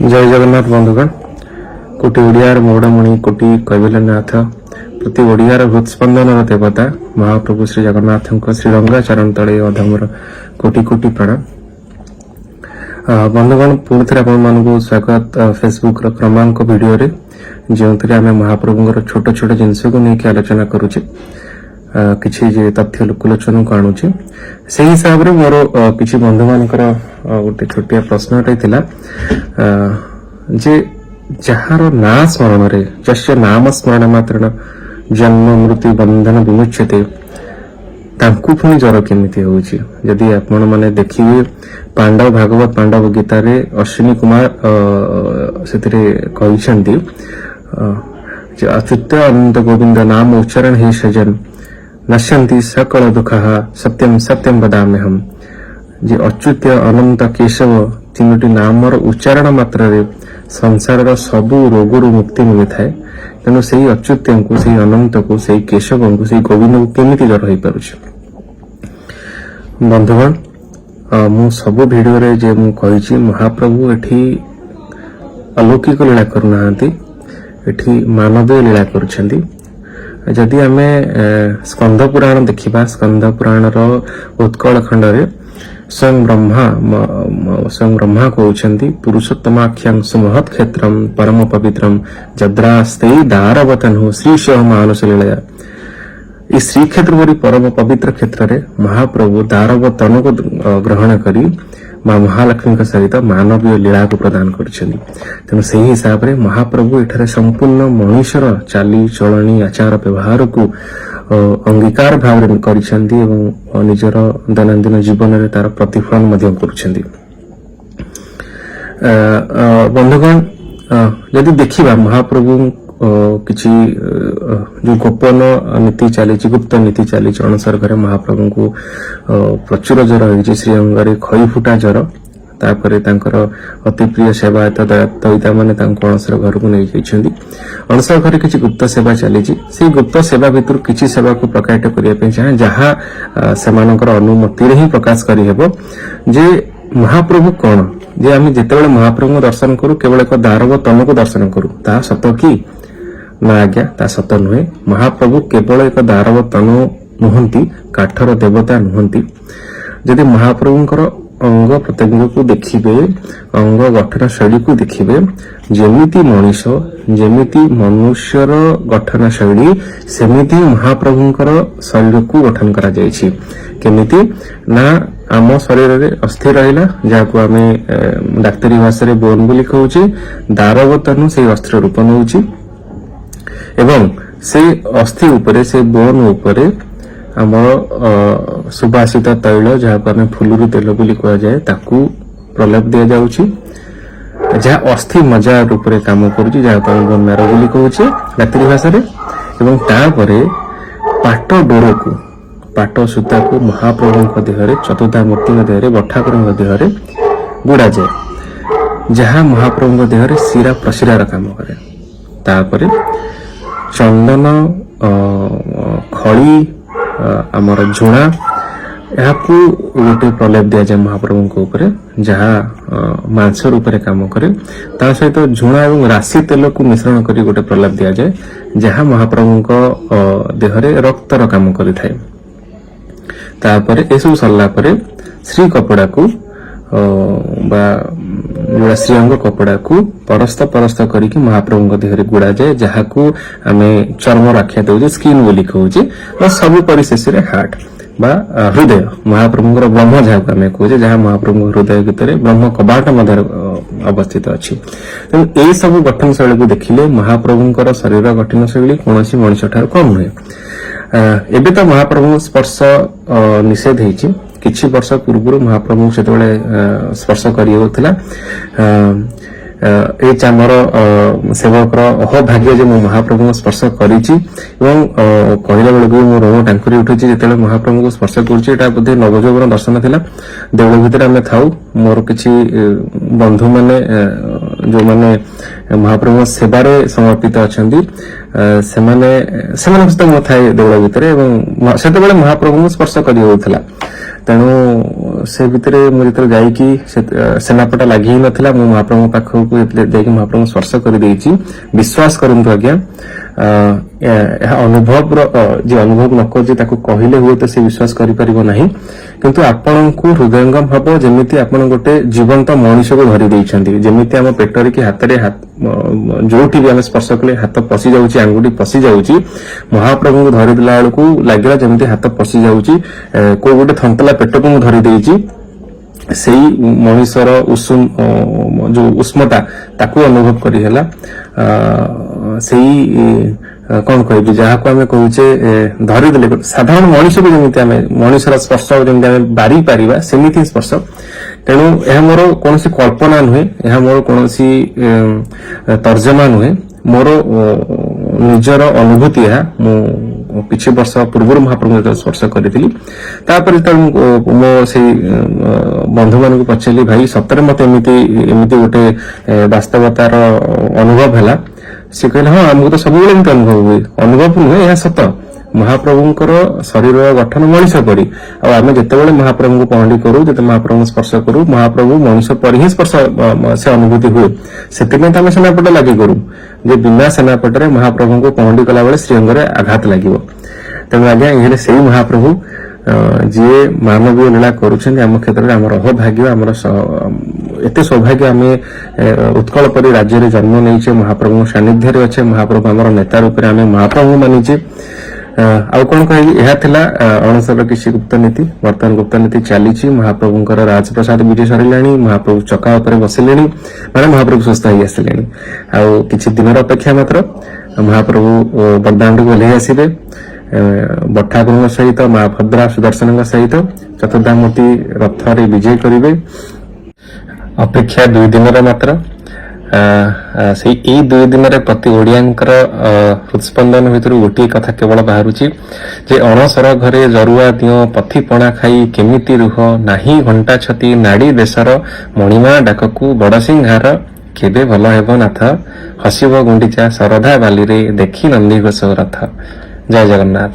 जय जगन्नाथ बंधुगण कोटि ओडियार मौड़मणि कोटि कैबल्यनाथ प्रति ओडियार हृत्स्पंदन देवता महाप्रभु श्री जगन्नाथ श्रीरंगाचरण तले अधमर कोटि कोटि प्रणाम। बंधुगण पुणी थे आपको स्वागत फेसबुक क्रमांक वीडियो रे जो आम महाप्रभुर छोट छोट जिनस को लेकिन आलोचना करुचे किसी तथ्य लोकलोचन को आणुचे से हिसाब रे मोर किसी बंधु मानकर गोटे छोटिया प्रश्न जे जहार ना स्मरण रे जस्य नाम स्मरण मात्र जन्म मृत्यु बंधन विमुच्यते तांकु पुणी जर केमिति होउची। यदि आपण माने देखिबे पांडव भागवत पांडव गीता रे अश्विनी कुमार सेतिरे कहिसंती जे अच्युत अनंत गोविंद नाम उच्चारण हे सजन नश्यन्ति सकल दुःखः सत्यम सत्यम वदाम्यहम्। जे अच्युत अनंत केशव तीनोटी नामर उच्चारण मात्र रे संसार सबु रोगरु मुक्ति मिली थाए। तेणु से अच्युत को से अनंत को से केशव को से गोविंद को केमिति जर हो पारुछ। बंधुगण मु सब वीडियो रे जे मु कहिछि महाप्रभु एठी अलौकिक लीला करूनाहांती एठी मानवीय लीला करूछंती। जदि आमे स्कंद पुराण देखिबा स्कंद पुराण रो उत्कल खंड रे स्वयं ब्रह्मा कहउछंती पुरुषोत्तमाख्यं सुमहत् क्षेत्रम परम पवित्रम जद्रास्ते दारवतनु श्रीशः मानुष लीला। इस श्री क्षेत्र परी परम पवित्र क्षेत्र रे महाप्रभु दारवतनु को ग्रहण करी मां महालक्ष्मी सहित मानवीय लीला को प्रदान करिसेंती। तेणु से हिसाब रे महाप्रभु एठारे संपूर्ण मनुष्यर चाली चलनी आचार व्यवहार को अंगीकार भाव रे करिसेंती एवं निजर दैनंदिन जीवन रे तार प्रतिफलन मध्यम करुछंती। बंधुगण यदि देखिबा महाप्रभु किछि जो गोपन नीति चली गुप्त नीति चली अणसर घरे महाप्रभु को प्रचुर जर होइछि श्रीअंगरे खई फुटा जर तापरे तांकर अति प्रिय सेवायत दयिता माने तांको अणसर घर को नै जाइछन्ती। अणसर घरे किछि गुप्त सेवा चलीछि से गुप्त सेवा भितर किछि सेवा को प्रकाशित करिया पे चाहे जहा सेमानकर अनुमति रे ही प्रकाश करि हेबो जे महाप्रभु कोन जे आमी जेतेबेले महाप्रभु को दर्शन करू केवल एक दारव तन को दर्शन करू ता सत की ना आज्ञा ता सत नुहे। महाप्रभु केवल एक दारव तनु नुहंती काठर देवता नुहंती। यदि महाप्रभुंकर अंग प्रत्यंग को देखिबे अंग गठन शैली को देखिबे जेमिति मनीष जेमिति मनुष्यर गठन शैली सेमिति महाप्रभुंकर शरीर को गठन करा जायछि। केमिति ना आम शरीर रे अस्थि रहिला जाको आमे डाक्तरी भाषा रे बोन बोली कहउछि दारव तनु से अस्त्र रूप नउछि एवं से अस्थि उपरे से बोन उपरे आम सुबासित तैल जहाँ आम फुलुरु तेल बोली कह जाए ताकू प्रलेप दि जाउछि जहाँ अस्थि मजा रूप रे काम करूछि जहाँ आम बोन मैरो बोली कहउछि डाक्तरी भाषा रे एवं तापरे पाट डोर को पाट सूता को महाप्रभु देहरे चतुर्धा मूर्ति देहरे बठाकुर देहरे गुड़ा जाए जहाँ महाप्रभु देहरे शिरा प्रशिरार काम करे। तापरे चंदन खड़ी आमर झुणा यहाँ गोटे प्रलेप दि जाए महाप्रभु को ऊपर जहाँ मांस रूप में काम करे ता सहित झुणा और राशि तेल को मिश्रण करी गोटे प्रलेप दि जाए जहाँ महाप्रभु को देहरे रक्तर काम करि थाए। तापरे एसु सरला परे श्री कपड़ा को बा श्रीअंग कपड़ा को परस्त परस्त करके महाप्रभु देहरे गुड़ा जाए जहाँ को आमे चर्म राख्या दउजे स्किन बोली कहउजे और सब परिशेष रे हार्ट बा हृदय महाप्रभुर ब्रह्म जहाँ को आमे कहउजे जहाँ महाप्रभु हृदय भितर ब्रह्म कबाट मध्य अवस्थित अछि। तेणु एई सब गठन शैली को देखिले महाप्रभुर शरीर गठन शैली कोनोसी मनुष्य ठार कम नुहे। एबे तो महाप्रभु स्पर्श निषेध हेछि किछि वर्ष पूर्व महाप्रभु से स्पर्श करियौथिला ए चामर सेवकर अहोभाग्य जे महाप्रभु स्पर्श करिछि एवं कहला बेलକୁ मो रोम टांकुरी उठिछि जेतेले महाप्रभु को स्पर्श करछि एटा बोधे नवजोबन दर्शन थिला। देवळ भितर आमे थाउ मोर किछि बंधु माने जो माने महाप्रभु सेवारे समर्पित अछंती सेमाने सहित मो थाए देवळ भितर एवं सेतेबेले महाप्रभु स्पर्श करियौथिला। तेणु से भितर मुझे जाइकी सेनापटा लगी ही नथिला मु महाप्रभु पाखक जाइकी महाप्रभु स्पर्श कर देइची विश्वास करंतु आज्ञा अनुभव जे अनुभव न कर ताको कहले हुए तो से विश्वास करि परिबो नाही किंतु आपण को हृदयंगम हबो जेमिति आपण गोटे जीवंत मनुष्य को धरि देइछंती जेमिति हम पेटरे की हाथ रे हाथ जोठी भी हम स्पर्श कले हाथ पसी जाउची अंगुठी पसी जाउची महाप्रभु को धरि दिला बेलकू लागला जेमिति हाथ पसी जाउची को गोटे थंतला पेट को धरि देइची सेही मनुष्यर उषुम जो उष्मता ताकू अनुभव करी हैला सेही कौन कहबी जहाँ को आम कहे धरी देले साधारण मनुष्य को जमी आम मनुष्यर स्पर्श जमी आम बारी पारिबा सेमिति स्पर्श तेणु यह मोर कौन कल्पना नुहे यह मोर कौन तर्जमा नुहे मोर निजर अनुभूति मु किछि वर्ष पूर्व महाप्रभु स्पर्श करी मो से बंधु मान पचारि भाई सतरे मत एमती गोटे वास्तवतार अनुभव है सी कहले हाँ आमको तो सब अनुभव हुए अनुभव नुहे यह सत महाप्रभुंकर शरीर गठन मनीष परी आम जिते महाप्रभु को पहंडी करूँ जो महाप्रभु स्पर्श करूँ महाप्रभु मनीष पर ही स्पर्श से अनुभूति हुए से आम सेनापट लगे करूँ जे बिना सेनापटे महाप्रभु को पहंडी कला बेले श्रीअंग आघात लगे तेणु आज्ञा ये से महाप्रभु जी मानवीय लीला करुम क्षेत्र में आमर अहोभाग्य आमर एते सौभाग्य आम उत्कल परी राज्य में जन्म नहीं महाप्रभु सानिध्य अच्छे महाप्रभु आमर नेता रूप में आम महाप्रभु मानिचे आउ कौन कहली यह थिला अणसर किसी गुप्त नीति वर्तमान गुप्त नीति चली महाप्रभुंकर राजप्रसाद विजय सरिलाणी महाप्रभु चका उपर बसिले माने महाप्रभु स्वस्थ हो आसिले आउ किछि दिन अपेक्षा मात्र महाप्रभु बरदाण्ड को ओह्लई आसिबे बठाकुर सहित माँ भद्रा सुदर्शन सहित चतुर्धामूर्ति रथ रे विजय करिवे अपेक्षा 2 दिन मात्र से यही 2 दिन प्रति ओडियांकर हृदस्पंदन भितर गोटे कथा केवल बाहरुची जे अणसर घरे जरुआ दियो पथी पणा खाई केमिति रुह नाही घंटा छती नाड़ी देशर मणिमा डाककू बड़सिंहार केबे भल हेब नाथ हसिब गुंडीचा सरधा बाली रे देखी नंदी घोष रथ जय जगन्नाथ।